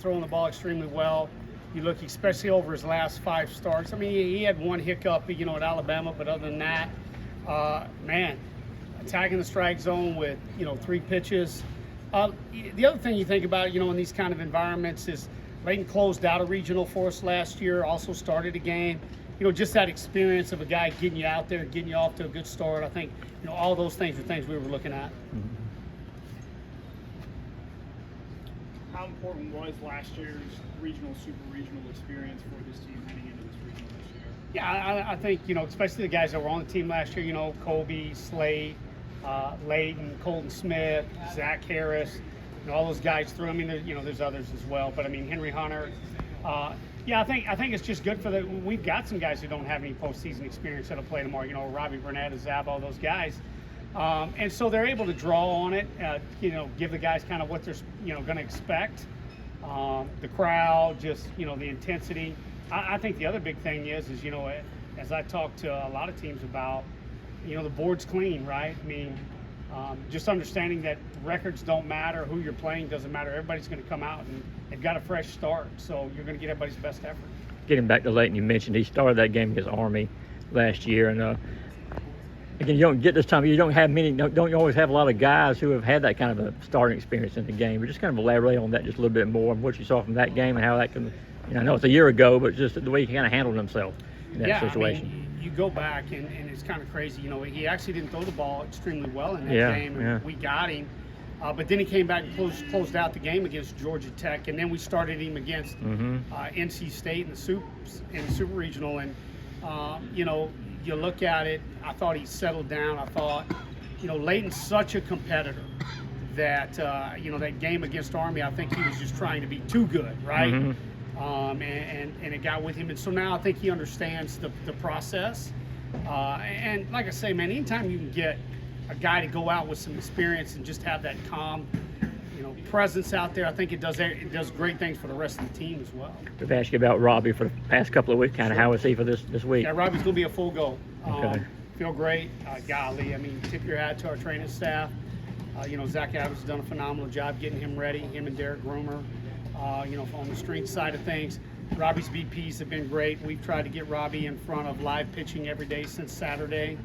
throwing the ball extremely well. You look, especially over his last 5 starts. I mean, he had one hiccup, at Alabama, but other than that, man, attacking the strike zone with, 3 pitches. The other thing you think about, in these kind of environments is Layton closed out a regional for us last year, also started a game. Just that experience of a guy getting you out there, getting you off to a good start. I think, all those things are things we were looking at. Mm-hmm. How important was last year's super regional experience for this team heading into this regional this year? Yeah, I think, especially the guys that were on the team last year, Colby, Slade, Layton, Colton Smith, Zach Harris, all those guys through. I mean, there's others as well, but I mean, Henry Hunter. I think it's just good for we've got some guys who don't have any postseason experience that'll play tomorrow, Robbie Burnett, Zabo, those guys. And so they're able to draw on it, give the guys kind of what they're, going to expect. The crowd, just, the intensity. I think the other big thing is, as I talk to a lot of teams about, the board's clean, right? I mean, just understanding that records don't matter, who you're playing doesn't matter. Everybody's going to come out and they've got a fresh start, so you're going to get everybody's best effort. Getting back to Layton, you mentioned he started that game against Army last year, and again, you don't get this time. You don't have many. Don't you always have a lot of guys who have had that kind of a starting experience in the game? But just kind of elaborate on that just a little bit more, and what you saw from that game and how that can. I know it's a year ago, but just the way he kind of handled himself in that situation. I mean, you go back and it's kind of crazy. He actually didn't throw the ball extremely well in that game, and we got him. But then he came back and closed out the game against Georgia Tech, and then we started him against NC State in the Super Regional, and you look at it, I thought he settled down. I thought, Layton's such a competitor that, that game against Army, I think he was just trying to be too good, right? And it got with him. And so now I think he understands the process. And like I say, man, anytime you can get a guy to go out with some experience and just have that calm, presence out there, I think it does great things for the rest of the team as well. I've asked you about Robbie for the past couple of weeks. Kind of how is he for this week? Yeah, Robbie's going to be a full go. Okay. Feel great. Golly, I mean, tip your hat to our training staff. Zach Adams has done a phenomenal job getting him ready, him and Derek Groomer, on the strength side of things. Robbie's VPs have been great. We've tried to get Robbie in front of live pitching every day since Saturday.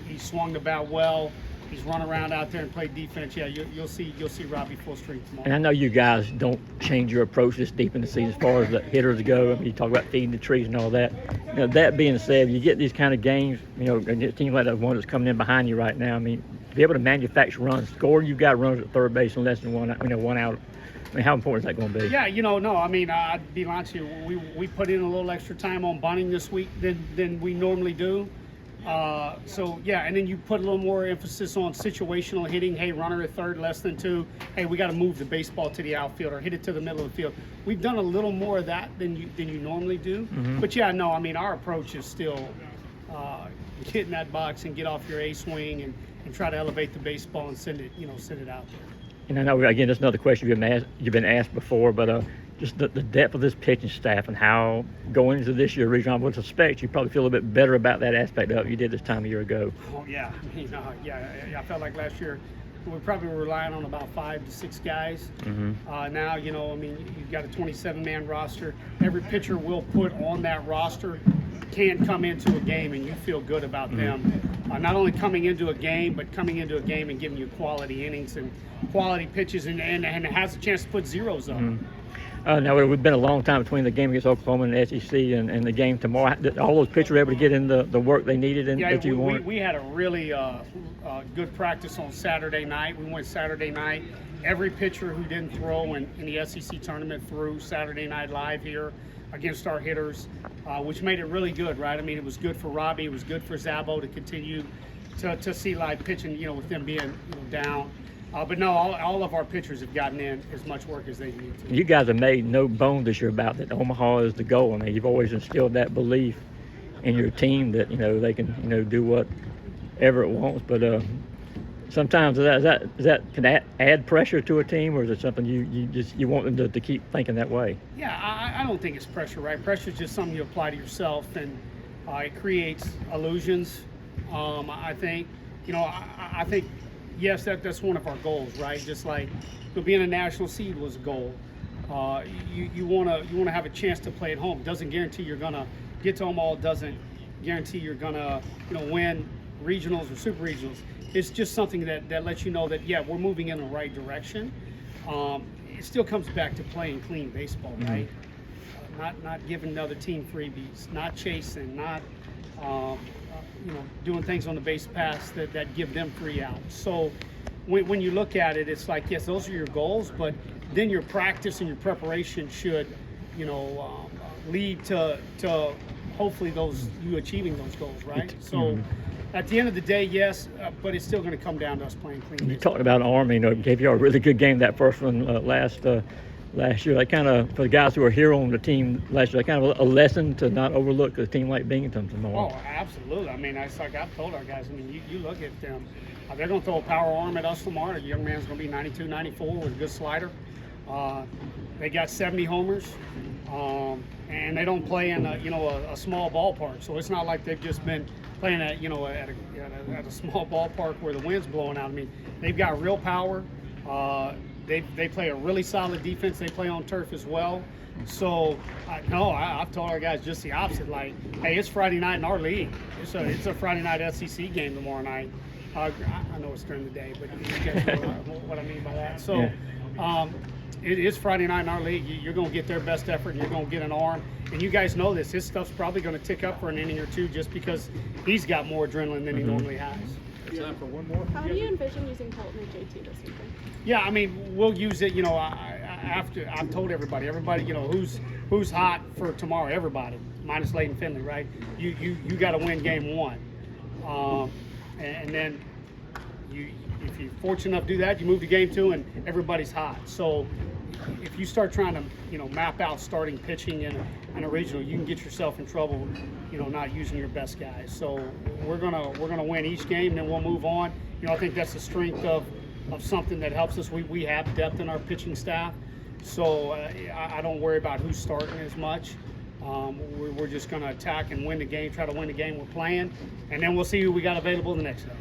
He swung the bat well. He's run around out there and played defense. Yeah, you'll see Robbie full strength tomorrow. And I know you guys don't change your approach this deep in the season as far as the hitters go. I mean, you talk about feeding the trees and all that. That being said, you get these kind of games, and a team like the one that's coming in behind you right now. I mean, to be able to manufacture runs, score, you've got runners at third base in less than one out. I mean, how important is that going to be? Yeah, no. I mean, I'd be honest with you. We put in a little extra time on bunting this week than we normally do. And then you put a little more emphasis on situational hitting. Hey, runner at third, less than 2. Hey, we got to move the baseball to the outfield or hit it to the middle of the field. We've done a little more of that than you normally do. But yeah, no, I mean, our approach is still get in that box and get off your A swing and try to elevate the baseball and send it out there. And I know, again, that's another question you've been asked before, but just the depth of this pitching staff and how going into this year regional, I would suspect you probably feel a little bit better about that aspect of it you did this time a year ago. Oh, yeah. I mean, I felt like last year we probably were relying on about 5 to 6 guys. Now, I mean, you've got a 27-man roster. Every pitcher we'll put on that roster can come into a game and you feel good about them. Not only coming into a game, but coming into a game and giving you quality innings and quality pitches and has a chance to put zeros up. Now, we've been a long time between the game against Oklahoma and the SEC and the game tomorrow. All those pitchers were able to get in the work they needed and that you wanted? We had a really good practice on Saturday night. We went Saturday night. Every pitcher who didn't throw in the SEC tournament threw Saturday night live here against our hitters, which made it really good, right? I mean, it was good for Robbie. It was good for Zabo to continue to see live pitching, with them being down. But no, all of our pitchers have gotten in as much work as they need to. You guys have made no bones this year about that Omaha is the goal. I mean, you've always instilled that belief in your team that, they can, do whatever it wants. But sometimes can that add pressure to a team, or is it something you want them to keep thinking that way? Yeah, I don't think it's pressure, right? Pressure is just something you apply to yourself, and it creates illusions. I think, I think. Yes, that's one of our goals, right? Just like being a national seed was a goal. You wanna have a chance to play at home. Doesn't guarantee you're gonna get to them all. Doesn't guarantee you're gonna win regionals or super regionals. It's just something that lets you know that yeah, we're moving in the right direction. It still comes back to playing clean baseball, right? Not giving the other team freebies, not chasing, not doing things on the base pass that give them free outs. So when you look at it, it's like yes, those are your goals, but then your practice and your preparation should lead to hopefully you achieving those goals, right? So at the end of the day, yes, but it's still going to come down to us playing clean. You talked about Army, gave you a really good game that first one last year. That kind of, for the guys who were here on the team last year, kind of a lesson to not overlook a team like Binghamton tomorrow. Oh, absolutely. I mean, it's like I've told our guys, I mean, you look at them, they're going to throw a power arm at us tomorrow. The young man's going to be 92, 94 with a good slider. They got 70 homers, and they don't play in a small ballpark. So it's not like they've just been playing at a small ballpark where the wind's blowing out. I mean, they've got real power. They play a really solid defense. They play on turf as well. So I've told our guys just the opposite. Like, hey, it's Friday night in our league. It's a Friday night SEC game tomorrow night. I know it's during the day, but you guys know what I mean by that. So. Yeah. It is Friday night in our league. You're going to get their best effort, and you're going to get an arm. And you guys know this. His stuff's probably going to tick up for an inning or two just because he's got more adrenaline than he normally has. Time for one more. How do you envision using Colton and JT this weekend? Yeah, I mean, we'll use it. After I've told everybody, who's hot for tomorrow. Everybody, minus Leighton Finley, right? You got to win game one, and then if you're fortunate enough to do that, you move to game two, and everybody's hot. So if you start trying to map out starting pitching in a regional, you can get yourself in trouble, not using your best guys. So we're gonna win each game, and then we'll move on. I think that's the strength of something that helps us. We have depth in our pitching staff, so I don't worry about who's starting as much. We're just gonna attack and win the game, try to win the game we're playing, and then we'll see who we got available the next day.